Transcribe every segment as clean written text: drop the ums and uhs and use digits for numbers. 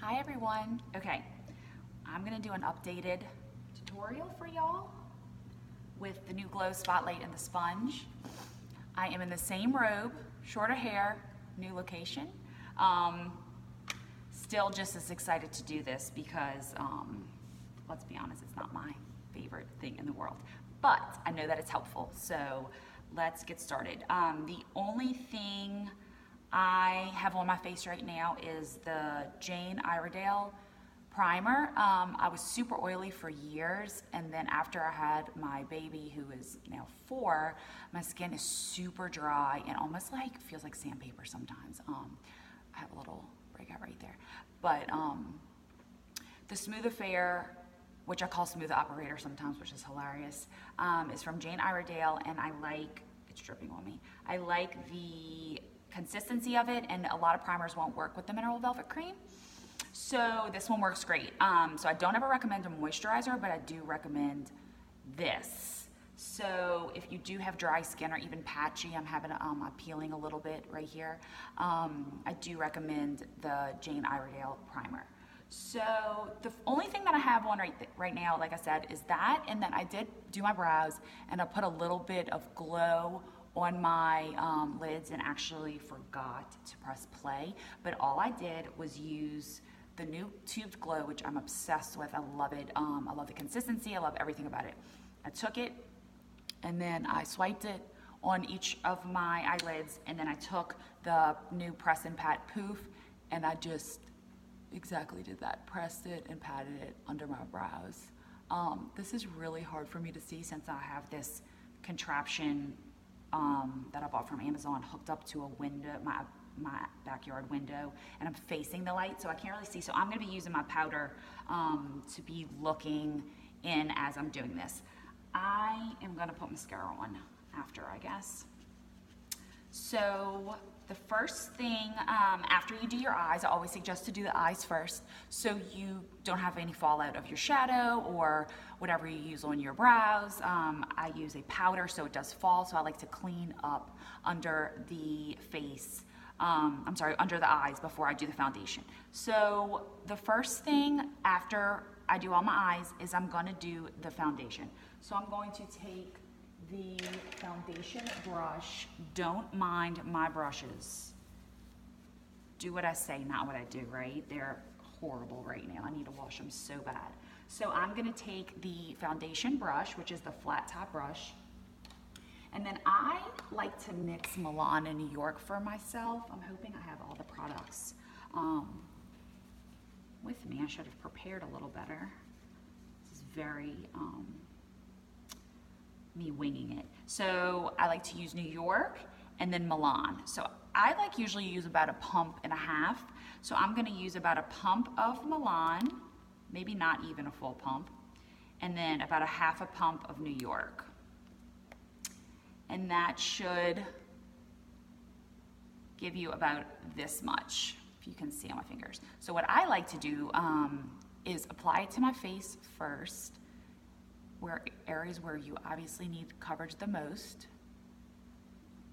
Hi everyone. Okay, I'm gonna do an updated tutorial for y'all with the new glow spotlight and the sponge. I am in the same robe, shorter hair, new location. Still just as excited to do this because, let's be honest, it's not my favorite thing in the world, but I know that it's helpful, so let's get started. The only thing I have on my face right now is the Jane Iredale primer. I was super oily for years, and then after I had my baby, who is now 4, my skin is super dry and almost like feels like sandpaper sometimes. I have a little breakout right there, but the Smooth Affair, which I call Smooth Operator sometimes, which is hilarious, is from Jane Iredale, and I like, it's dripping on me, I like the consistency of it, and a lot of primers won't work with the Mineral Velvet Cream. So this one works great. So I don't ever recommend a moisturizer, but I do recommend this. So if you do have dry skin or even patchy, I'm having a peeling a little bit right here, I do recommend the Jane Iredale primer. So the only thing that I have on right now, like I said, is that, and then I did do my brows, and I put a little bit of glow on my lids and actually forgot to press play, but all I did was use the new tubed glow, which I'm obsessed with. I love it. I love the consistency. I love everything about it. I took it and then I swiped it on each of my eyelids, and then I took the new press and pat poof, and I just exactly did that. Pressed it and patted it under my brows. This is really hard for me to see since I have this contraption that I bought from Amazon hooked up to a window, my backyard window, and I'm facing the light, so I can't really see. So I'm going to be using my powder to be looking in as I'm doing this. I am going to put mascara on after, I guess. So the first thing, after you do your eyes, I always suggest to do the eyes first so you don't have any fallout of your shadow or whatever you use on your brows. I use a powder so it does fall, so I like to clean up under the face, under the eyes before I do the foundation. So the first thing after I do all my eyes is I'm gonna do the foundation. So I'm going to take the foundation brush. Don't mind my brushes. Do what I say, not what I do, right? They're horrible right now. I need to wash them so bad. So I'm gonna take the foundation brush, which is the flat top brush, and then I like to mix Milan and New York for myself. I'm hoping I have all the products with me. I should have prepared a little better. This is very me winging it. So I like to use New York and then Milan. So I usually use about 1.5 pumps. So I'm gonna use about 1 pump of Milan, maybe not even a full pump, and then about 1/2 pump of New York. And that should give you about this much, if you can see on my fingers. So what I like to do is apply it to my face first, where areas where you obviously need coverage the most.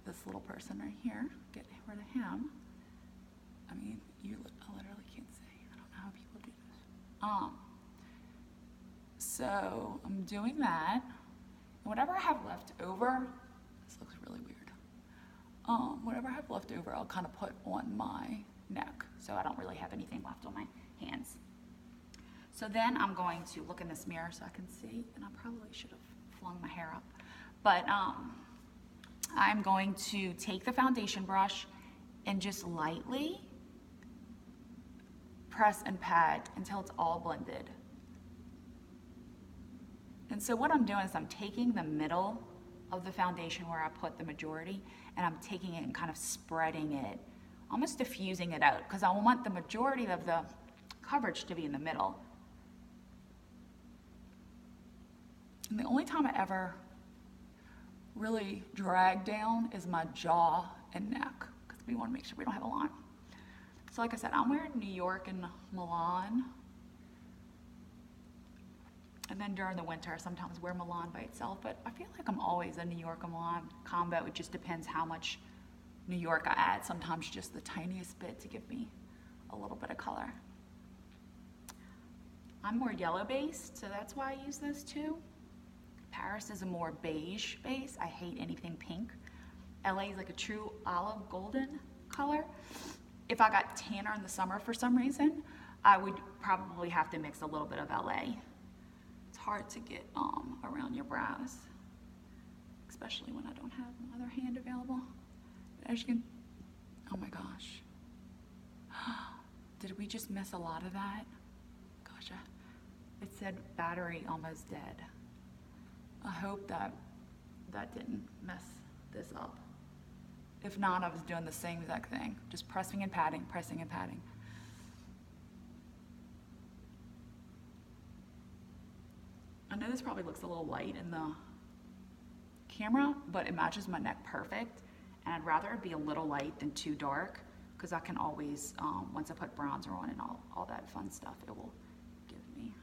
This little person right here, get rid of him. I mean, I literally can't see. I don't know how people do this. So I'm doing that. And whatever I have left over, this looks really weird. Whatever I have left over, I'll kind of put on my neck. So I don't really have anything left on my hands. So then I'm going to look in this mirror so I can see, and I probably should have flung my hair up. But I'm going to take the foundation brush and just lightly press and pat until it's all blended. And so what I'm doing is I'm taking the middle of the foundation where I put the majority, and I'm taking it and kind of spreading it, almost diffusing it out, because I want the majority of the coverage to be in the middle. And the only time I ever really drag down is my jaw and neck, because we want to make sure we don't have a line. So like I said, I'm wearing New York and Milan. And then during the winter, I sometimes wear Milan by itself, but I feel like I'm always a New York and Milan combo. It just depends how much New York I add. Sometimes just the tiniest bit to give me a little bit of color. I'm more yellow based, so that's why I use those two. Paris is a more beige base. I hate anything pink. LA is like a true olive golden color. If I got tanner in the summer for some reason, I would probably have to mix a little bit of LA. It's hard to get around your brows, especially when I don't have my other hand available. But as you can, oh my gosh. Did we just miss a lot of that? Gosh, it said battery almost dead. I hope that didn't mess this up. If not, I was doing the same exact thing, just pressing and patting, pressing and patting. I know this probably looks a little light in the camera, but it matches my neck perfect. And I'd rather it be a little light than too dark, because I can always, once I put bronzer on and all that fun stuff, it will give me.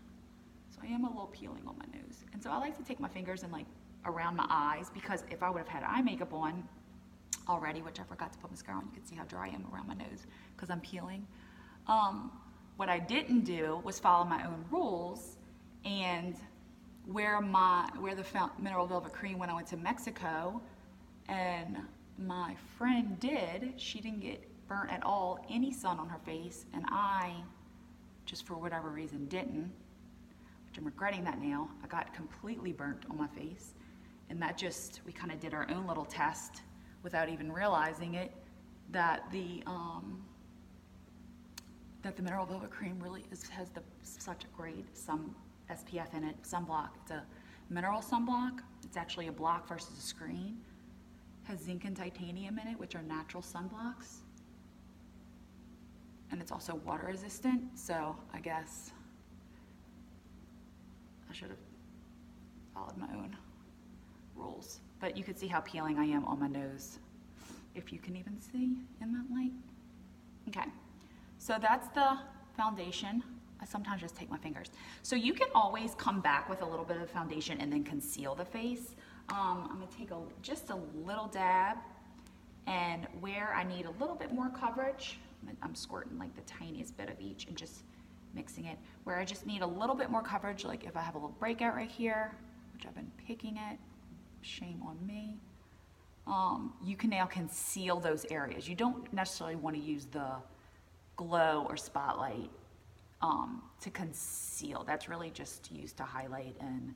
So I am a little peeling on my nose. And so I like to take my fingers and like around my eyes, because if I would have had eye makeup on already, which I forgot to put mascara on, you can see how dry I am around my nose because I'm peeling. What I didn't do was follow my own rules and wear the mineral velvet cream when I went to Mexico, and my friend did. She didn't get burnt at all, any sun on her face, and I, just for whatever reason, didn't, which I'm regretting that now. I got completely burnt on my face, and that just, we kind of did our own little test without even realizing it, that the mineral velvet cream really has such a great SPF in it, sunblock. It's a mineral sunblock. It's actually a block versus a screen. Has zinc and titanium in it, which are natural sunblocks. And it's also water resistant, so I guess I should have followed my own rules. But you can see how peeling I am on my nose, if you can even see in that light. Okay, so that's the foundation. I sometimes just take my fingers. So you can always come back with a little bit of foundation and then conceal the face. I'm gonna take just a little dab, and where I need a little bit more coverage, I'm squirting like the tiniest bit of each and just mixing it. Where I just need a little bit more coverage, like if I have a little breakout right here, which I've been picking at, shame on me, you can now conceal those areas. You don't necessarily want to use the glow or spotlight to conceal. That's really just used to highlight and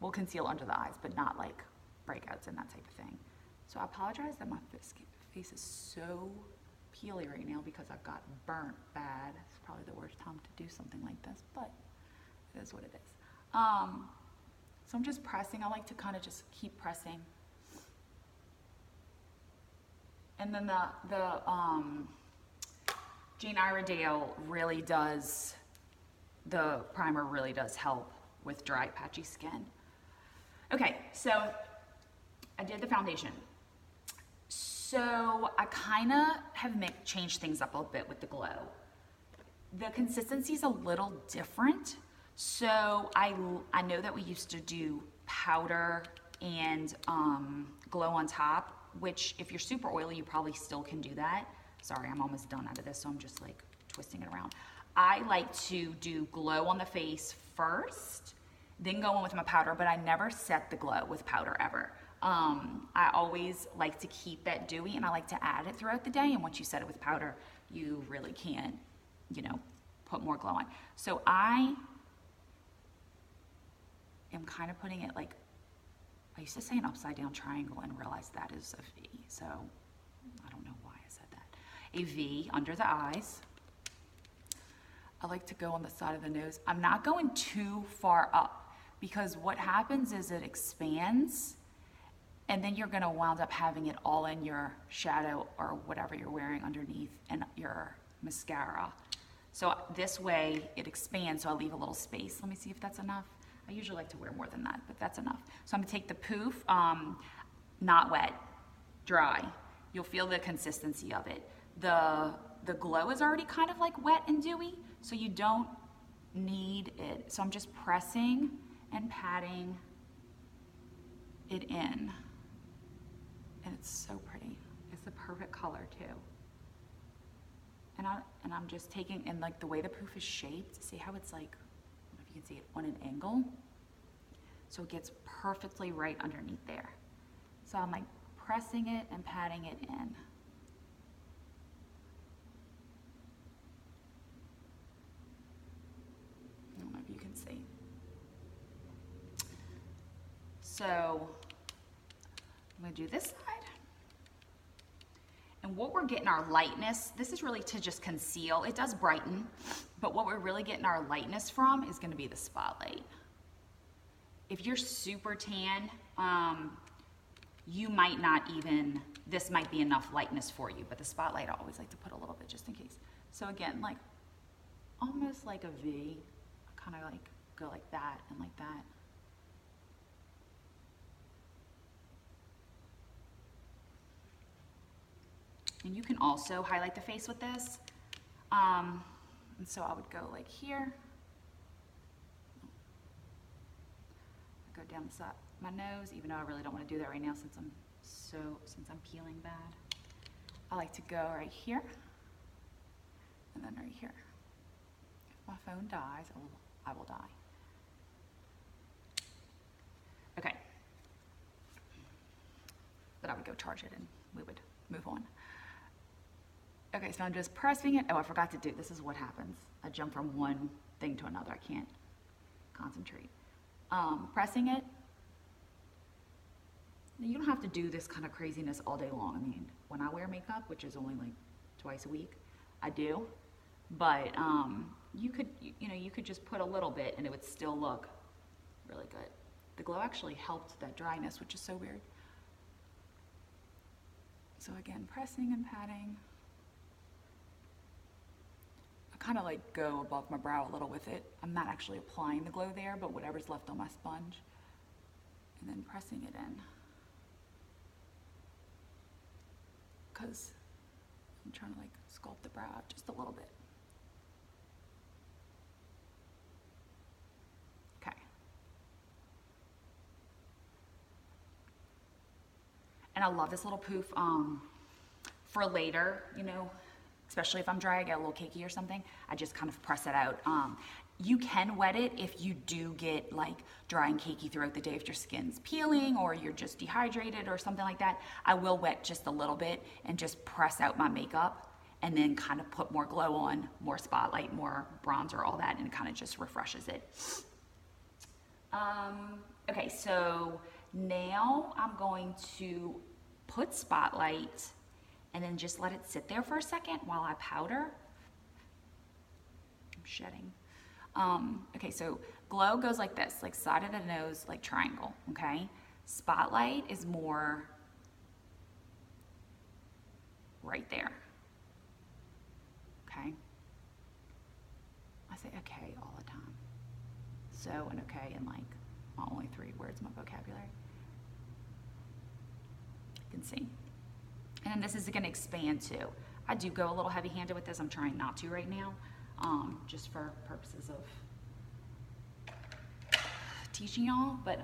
will conceal under the eyes, but not like breakouts and that type of thing. So I apologize that my face is so peely right now because I got burnt bad. It's probably the worst time to do something like this, but it is what it is. So I'm just pressing. I like to kind of just keep pressing. And then the Jane Iredale really does, the primer really does help with dry, patchy skin. Okay, so I did the foundation. So I kind of have changed things up a bit with the glow. The consistency is a little different. So I know that we used to do powder and glow on top, which if you're super oily, you probably still can do that. Sorry, I'm almost done out of this, so I'm just like twisting it around. I like to do glow on the face first, then go in with my powder, but I never set the glow with powder ever. I always like to keep that dewy, and I like to add it throughout the day, and once you set it with powder, you really can, put more glow on. So I am kind of putting it like, I used to say an upside down triangle and realized that is a V, so I don't know why I said that. A V under the eyes. I like to go on the side of the nose. I'm not going too far up because what happens is it expands, and then you're gonna wound up having it all in your shadow or whatever you're wearing underneath and your mascara. So this way it expands, so I leave a little space. Let me see if that's enough. I usually like to wear more than that, but that's enough. So I'm gonna take the poof, not wet, dry. You'll feel the consistency of it. The glow is already kind of like wet and dewy, so you don't need it. So I'm just pressing and patting it in. And it's so pretty. It's the perfect color too. And I'm just taking, and like the way the poof is shaped, see how it's like, I don't know if you can see it, on an angle. So it gets perfectly right underneath there. So I'm like pressing it and patting it in. I don't know if you can see. So I'm gonna do this side. And what we're getting our lightness, this is really to just conceal. It does brighten, but what we're really getting our lightness from is gonna be the spotlight. If you're super tan, you might not even, this might be enough lightness for you, but the spotlight I always like to put a little bit just in case. So again, like almost like a V, kind of like go like that and like that. And you can also highlight the face with this. And so I would go like here. Go down the side, my nose, even though I really don't want to do that right now since I'm peeling bad. I like to go right here and then right here. If my phone dies, I will die. Okay. But I would go charge it and we would move on. Okay, so I'm just pressing it. Oh, I forgot to do, this is what happens. I jump from one thing to another. I can't concentrate. Pressing it. You don't have to do this kind of craziness all day long. I mean, when I wear makeup, which is only like twice a week, I do. But you could just put a little bit and it would still look really good. The glow actually helped that dryness, which is so weird. So again, pressing and patting. Kind of like go above my brow a little with it. I'm not actually applying the glow there, but whatever's left on my sponge. And then pressing it in. Because I'm trying to like sculpt the brow out just a little bit. Okay. And I love this little poof for later, you know, especially if I'm dry, I get a little cakey or something, I just kind of press it out. You can wet it if you do get like dry and cakey throughout the day, if your skin's peeling or you're just dehydrated or something like that. I will wet just a little bit and just press out my makeup and then kind of put more glow on, more spotlight, more bronzer, all that, and it kind of just refreshes it. Okay, so now I'm going to put spotlight and then just let it sit there for a second while I powder. I'm shedding. Okay, so glow goes like this, like side of the nose, like triangle, okay? Spotlight is more right there, okay? I say okay all the time. So and okay in like my only 3 words in my vocabulary. You can see. And then this is going to expand too. I do go a little heavy-handed with this. I'm trying not to right now, just for purposes of teaching y'all. But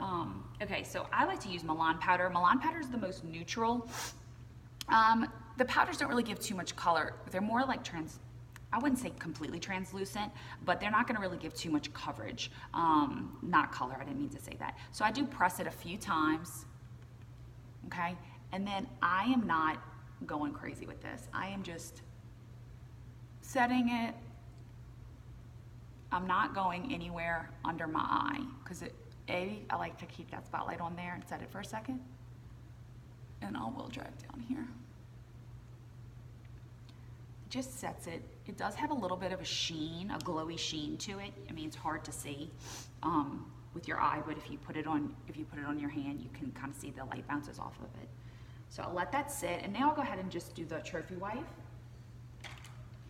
okay, so I like to use Milan powder. Milan powder is the most neutral. The powders don't really give too much color. They're more like I wouldn't say completely translucent, but they're not going to really give too much coverage. Not color. I didn't mean to say that. So I do press it a few times. Okay. And then I am not going crazy with this. I am just setting it. I'm not going anywhere under my eye because I like to keep that spotlight on there and set it for a second. And I will drag down here. It just sets it. It does have a little bit of a sheen, a glowy sheen to it. I mean, it's hard to see with your eye, but if you put it on your hand, you can kind of see the light bounces off of it. So I'll let that sit, and now I'll go ahead and just do the trophy wipe.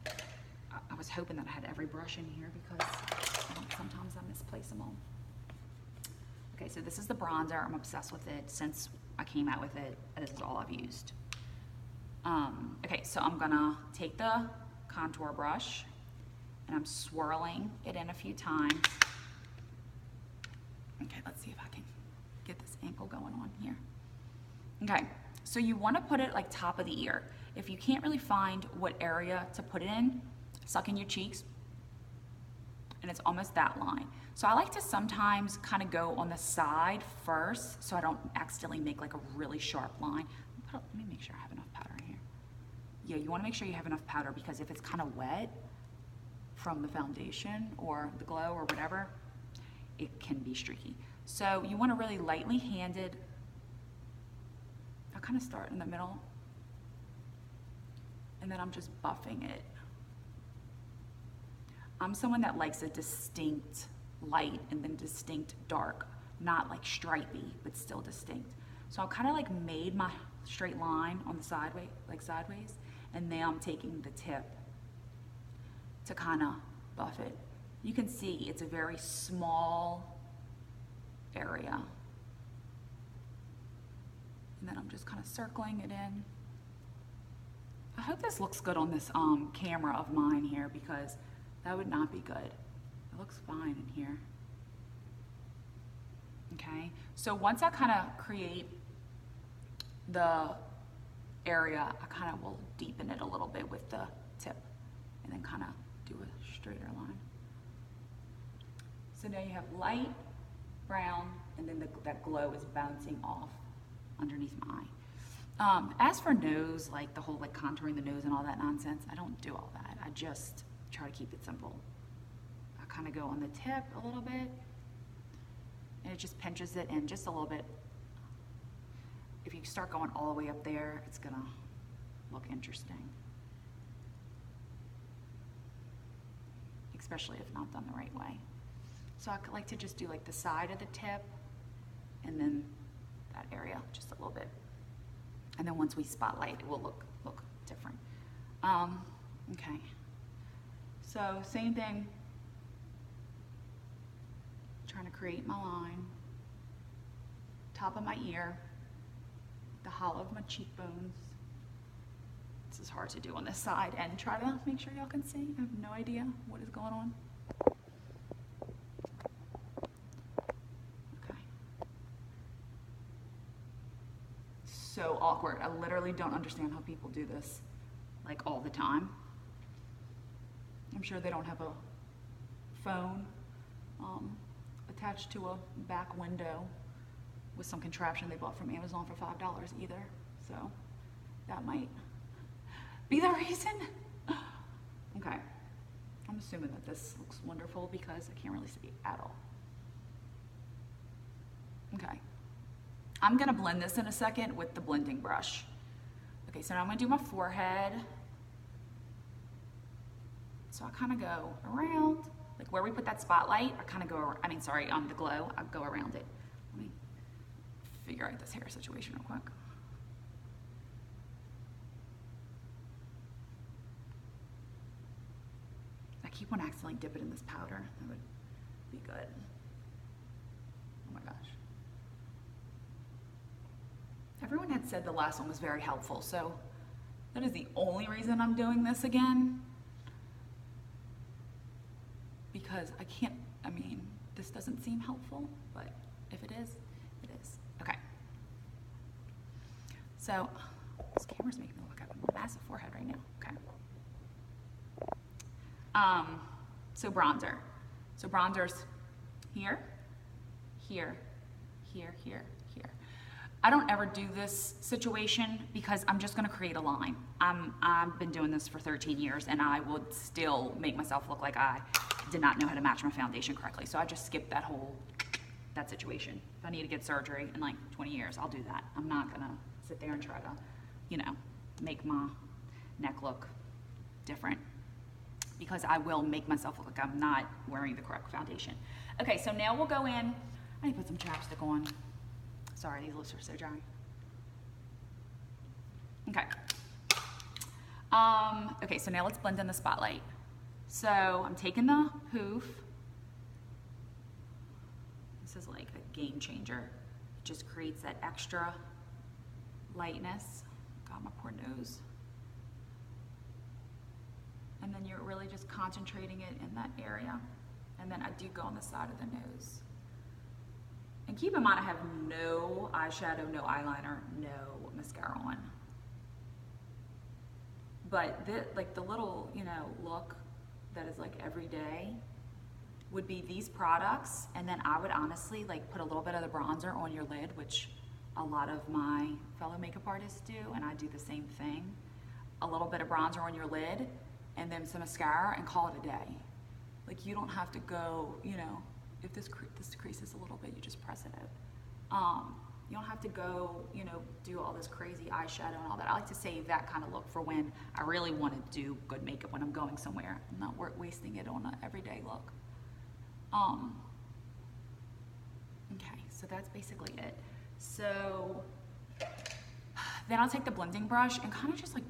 I was hoping that I had every brush in here because sometimes I misplace them all. Okay, so this is the bronzer. I'm obsessed with it since I came out with it. This is all I've used. Okay, so I'm gonna take the contour brush and I'm swirling it in a few times. Okay, let's see if I can get this ankle going on here. Okay. So you want to put it like top of the ear. If you can't really find what area to put it in, suck in your cheeks, and it's almost that line. So I like to sometimes kind of go on the side first so I don't accidentally make like a really sharp line. Let me make sure I have enough powder in here. Yeah, you want to make sure you have enough powder, because if it's kind of wet from the foundation or the glow or whatever, it can be streaky. So you want to really lightly handed, I kind of start in the middle, and then I'm just buffing it. I'm someone that likes a distinct light and then distinct dark, not like stripy, but still distinct. So I kind of like made my straight line on the sideways, and now I'm taking the tip to kind of buff it. You can see it's a very small area. And then I'm just kind of circling it in. I hope this looks good on this camera of mine here, because that would not be good. It looks fine in here. Okay, so once I kind of create the area, I kind of will deepen it a little bit with the tip, and then kind of do a straighter line. So now you have light brown, and then that glow is bouncing off underneath my eye. As for nose, like the whole like contouring the nose and all that nonsense, I don't do all that. I just try to keep it simple. I kind of go on the tip a little bit, and it just pinches it in just a little bit. If you start going all the way up there, it's gonna look interesting, especially if not done the right way. So I like to just do like the side of the tip, and then that area just a little bit. And then once we spotlight, it will look different. Okay. So same thing. Trying to create my line. Top of my ear. The hollow of my cheekbones. This is hard to do on this side, and try to make sure y'all can see. I have no idea what is going on. Okay. So awkward. I literally don't understand how people do this like all the time. I'm sure they don't have a phone attached to a back window with some contraption they bought from Amazon for $5 either. So that might be the reason. Okay, I'm assuming that this looks wonderful because I can't really see at all. Okay, I'm gonna blend this in a second with the blending brush. Okay, so now I'm gonna do my forehead. So I kind of go around, like where we put that spotlight, I kind of go, the glow, I go around it. Let me figure out this hair situation real quick. I keep on accidentally dip it in this powder. That would be good. Oh my gosh. Everyone had said the last one was very helpful, so that is the only reason I'm doing this again. Because this doesn't seem helpful, but if it is, it is. Okay. So, this camera's making me look like I have a massive forehead right now. Okay. So bronzer. So bronzer's here, here, here, here, here. I don't ever do this situation because I'm just gonna create a line. I've been doing this for 13 years, and I would still make myself look like I did not know how to match my foundation correctly. So I just skipped that situation. If I need to get surgery in like 20 years, I'll do that. I'm not gonna sit there and try to, make my neck look different, because I will make myself look like I'm not wearing the correct foundation. Okay, so now we'll go in. I need to put some chapstick on. Sorry, these lips are so dry. Okay. Okay, so now let's blend in the spotlight. So I'm taking the poof. This is like a game changer. It just creates that extra lightness. God, my poor nose. And then you're really just concentrating it in that area. And then I do go on the side of the nose. And keep in mind, I have no eyeshadow, no eyeliner, no mascara on. But like the little, you know, look that is like every day would be these products, and then I would honestly like put a little bit of the bronzer on your lid, which a lot of my fellow makeup artists do, and I do the same thing. A little bit of bronzer on your lid, and then some mascara, and call it a day. Like you don't have to go, you know, if this creases a little bit, you just press it out. You don't have to go, you know, do all this crazy eyeshadow and all that. I like to save that kind of look for when I really want to do good makeup when I'm going somewhere. I'm not wasting it on an everyday look. Okay, so that's basically it. So then I'll take the blending brush and kind of just like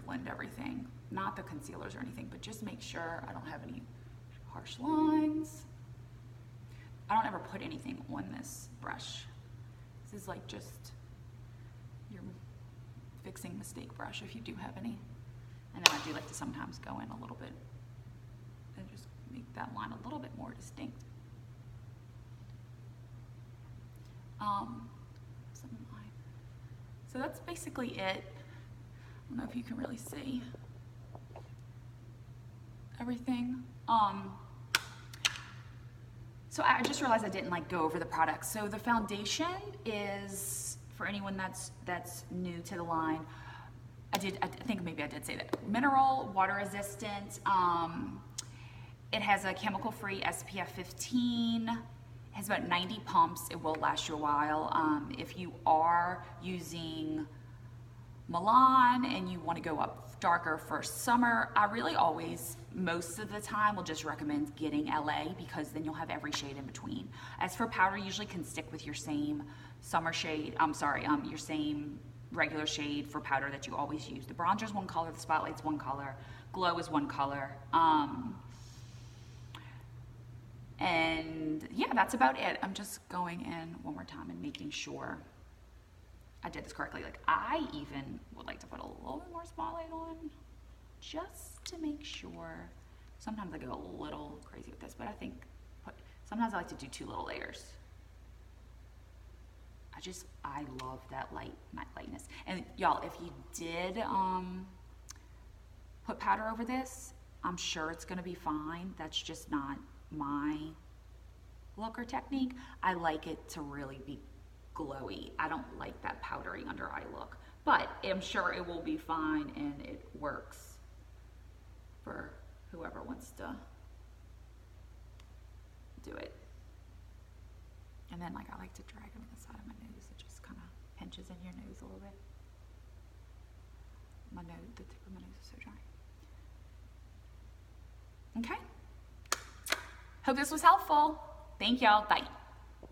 blend everything. Not the concealers or anything, but just make sure I don't have any harsh lines. I don't ever put anything on this brush. This is like just your fixing mistake brush if you do have any. And then I do like to sometimes go in a little bit and just make that line a little bit more distinct. So that's basically it. I don't know if you can really see everything. So I just realized I didn't like go over the products. So the foundation is, for anyone that's new to the line, I think maybe I did say that. Mineral, water resistant. It has a chemical-free SPF 15. It has about 90 pumps. It will last you a while. If you are using Milan and you want to go up darker for summer, I really always, most of the time, will just recommend getting LA because then you'll have every shade in between. As for powder, you usually can stick with your same summer shade, your same regular shade for powder that you always use. The bronzer's one color, the spotlight's one color, glow is one color. And yeah, that's about it. I'm just going in one more time and making sure I did this correctly. Like I even would like to put a little bit more spotlight on just to make sure. Sometimes I go a little crazy with this, but I think sometimes I like to do 2 little layers. I love that lightness. And y'all, if you did put powder over this, I'm sure it's gonna be fine. That's just not my look or technique. I like it to really be glowy. I don't like that powdery under eye look, but I'm sure it will be fine and it works for whoever wants to do it. And then like I like to drag it on the side of my nose. It just kind of pinches in your nose a little bit. The tip of my nose is so dry. Okay. Hope this was helpful. Thank y'all. Bye.